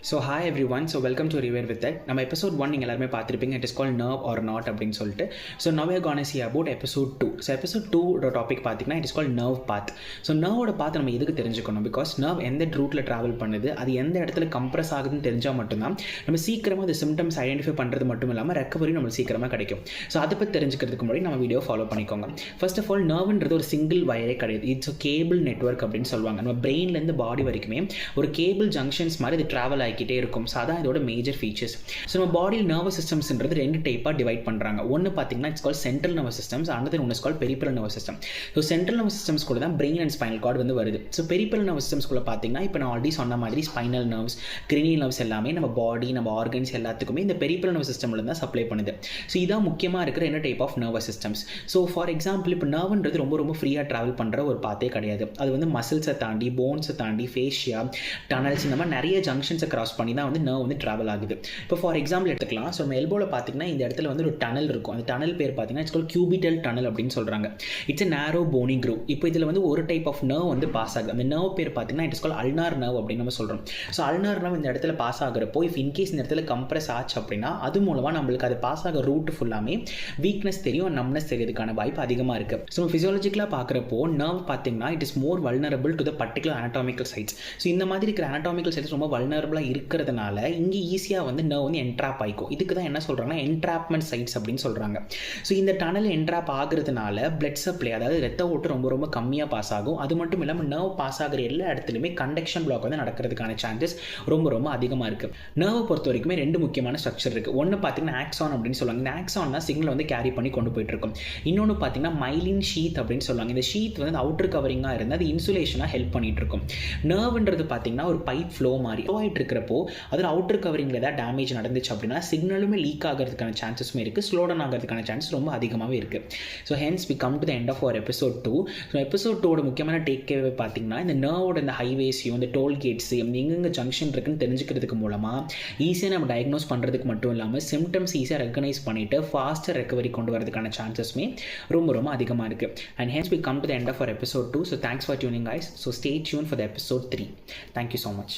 So hi everyone. So welcome to river with that. நம்ம episode 1 நீங்கள் எல்லாருமே பார்த்துருப்பீங்க. It is call nerve or not அப்படின்னு சொல்லிட்டு. So now you gonna see about episode 2. So episode 2 topic பார்த்தீங்கன்னா it is call nerve path. So நர்வோட path நம்ம எதுக்கு தெரிஞ்சுக்கணும்? பிகாஸ் நர்வ் எந்த ரூட்டில் ட்ராவல் பண்ணுது, அது எந்த இடத்துல கம்ப்ரஸ் ஆகுதுன்னு தெரிஞ்சால் மட்டும்தான் நம்ம சீக்கிரமாக அந்த சிம்டம்ஸ் ஐடென்டிஃபை பண்ணுறது மட்டும் இல்லாமல் ரெக்கவரி நம்மளுக்கு சீக்கிரமாக கிடைக்கும். ஸோ அதை பற்றி தெரிஞ்சுக்கிறதுக்கு முன்னாடி நம்ம வீடியோ ஃபாலோ பண்ணிக்கோங்க. ஃபர்ஸ்ட் ஆஃப் ஆல் நர்வ்ன்றது ஒரு சிங்கிள் வயரே கிடையாது. இட்ஸ் அ கேபிள் நெட்வொர்க் அப்படின்னு சொல்லுவாங்க. நம்ம பிரெயின்லேருந்து பாடி வரைக்குமே ஒரு கேபிள் ஜங்ஷன்ஸ் மாதிரி இது ட்ராவல் ஆகிக்கிட்டே இருக்கும். ஸோ அதான் இதோட மேஜர் ஃபீச்சர்ஸ். ஸோ நம்ம பாடியில் நர்வஸ் சிஸ்டம்ஸ்ன்றது ரெண்டு டைப்பாக டிவைட் பண்ணுறாங்க. ஒன்று பார்த்தீங்கன்னா it's call central nervous systems, another one is call peripheral nervous system. So central nervous systems கூட தான் பிரெயின் அண்ட் ஸ்பைனல் கார்டு வந்து வருது. ஸோ பெரிஃபரல் நர்வஸ் சிஸ்டம்ஸ் கூட பார்த்தீங்கன்னா இப்போ நான் ஆல்ரெடி சொன்ன மாதிரி ஸ்பைனல் நர்வ்ஸ், கிரினியல் நர்வ்ஸ் எல்லாமே நம்ம பாடி, நம்ம ஆர்கன்ஸ் எல்லாத்துக்குமே இந்த பெரிஃபரல் நர்வஸ் சிஸ்டம்ல தான் சப்ளை பண்ணுது. ஸோ இதான் முக்கியமாக இருக்கிற என்ன type of nervous systems. So for example இப்போ நர்வ்ன்றது ரொம்ப ரொம்ப ஃப்ரீயாக ட்ராவல் பண்ணுற ஒரு பாத்தே கிடையாது. அது வந்து மசில்ஸை தாண்டி, போன்ஸை தாண்டி, ஃபேஷியா, டனல்ஸ், இந்த மாதிரி நிறைய ஜங்ஷன்ஸை கிராஸ் பண்ணி தான் வந்து நர்வ் வந்து ட்ராவல் ஆகுது. இப்போ ஃபார் எக்ஸாம்பிள் எடுத்துக்கலாம். ஸோ நம்ம எல்போவில் பார்த்தீங்கன்னா இந்த இடத்துல வந்து ஒரு டனல் இருக்கும். அந்த டனல் பேர் பார்த்தீங்கன்னா இட்ஸ் கால் கியூபிட்டல் டனல் அப்படின்னு சொல்கிறாங்க. It's a narrow bony groove. இப்போ இதில் வந்து ஒரு டைப் ஆஃப் நர்வ் வந்து பாஸ் ஆகுது. அந்த நர்வ் பேர் பார்த்தீங்கன்னா இட்ஸ் கால் அல்னார் நர்வ் அப்படின்னு நம்ம சொல்கிறோம். ஸோ அல்னார் நர்வ் இந்த இடத்துல பாஸ் ஆகிறப்போ இஃப் இன்கேஸ் இந்த இடத்துல கம்ப்ரஸ் ஆச்சு அப்படின்னா அது மூலமாக நம்மளுக்கு அது பாஸ் ஆக ரூட் ஃபுல்லாமே வீக்னஸ் தெரியும், நம்னஸ் தெரியறதுக்கான வாய்ப்பு அதிகமாக இருக்குது. ஸோ ஃபிசியாலஜிக்கலாக பார்க்குறப்போ நர்வ் பார்த்தீங்கன்னா it is more vulnerable to the particular anatomical sites. So இந்த மாதிரி இருக்கிற anatomical sites ரொம்ப வல்னரபிளாக இருக்கிறதுனால இங்கே ஈஸியாக வந்து நர்வ் வந்து என்ட்ராப் ஆகிக்கும். இதுக்கு தான் என்ன சொல்கிறாங்கன்னா என்ட்ராப்மெண்ட் சைட்ஸ் அப்படின்னு சொல்கிறாங்க. ஸோ இந்த டனல் என்ட்ராப் ஆகுறதுனால பிளட் சப்ளை, அதாவது ரத்த ஓட்டம் ரொம்ப ரொம்ப கம்மியாக பாஸ் ஆகும். அது மட்டும் இல்லாமல் நர்வ் பாஸ் ஆகிற எல்லா இடத்துலையுமே கண்டக்ஷன் பிளாக் வந்து நடக்கிறதுக்கான சான்சஸ் ரொம்ப ரொம்ப அதிகமாக இருக்குது. நர்வை பொறுத்த வரைக்குமே ரெண்டு முக்கியமான ஸ்ட்ரக்சர் இருக்குது. ஒன்று பார்த்தீங்கன்னா ஆக்சான் அப்படின்னு சொல்லுவாங்க. இந்த ஆக்சான் தான் சிக்னல் வந்து கேரி பண்ணி கொண்டு போயிட்டு இருக்கும். இன்னொன்று பார்த்தீங்கன்னா மைலின் ஷீத் அப்படின்னு சொல்லுவாங்க. இந்த ஷீத் வந்து அவுட்டர் கவரிங்காக இருந்து அது இன்சுலேஷனாக ஹெல்ப் பண்ணிட்டு இருக்கும். நர்வ்ன்றது பார்த்தீங்கன்னா ஒரு பைப் ஃப்ளோ மாதிரி ஃப்ளோ ஆகிட்டு இருக்கிறப்போ அதில் அவுட்டர் கவரிங்கில் ஏதாவது டேமேஜ் நடந்துச்சு அப்படின்னா சிக்னலுமே லீக் ஆகிறதுக்கான சான்சஸுமே இருக்குது, ஸ்லோ டவுன் ஆகிறதுக்கான சான்சஸ் ரொம்ப அதிகமாகவே இருக்குது. So hence we come to the end of our episode 2. So episode 2 முக்கியமான டேக் கேவே பார்த்தீங்கன்னா இந்த நர்வோட இந்த ஹைவேஸையும் இந்த டோல்கேட்ஸ் எங்கெங்கே ஜங்ஷன் இருக்குன்னு தெரிஞ்சுக்கிறதுக்கு மூலமாக ஈஸியாக நம்ம டயக்னோஸ் பண்ணுறதுக்கு மட்டும் இல்லாமல் சிம்டம்ஸ் ஈஸியாக ரெகனைஸ் பண்ணிவிட்டு ஃபாஸ்ட்டாக ரெக்கவரி கொண்டு வரதுக்கான சான்சஸுமே ரொம்ப ரொம்ப அதிகமாக இருக்குது. And hence we come to the end of our episode 2. So thanks for tuning guys. So stay tune for the episode 3. Thank you so much.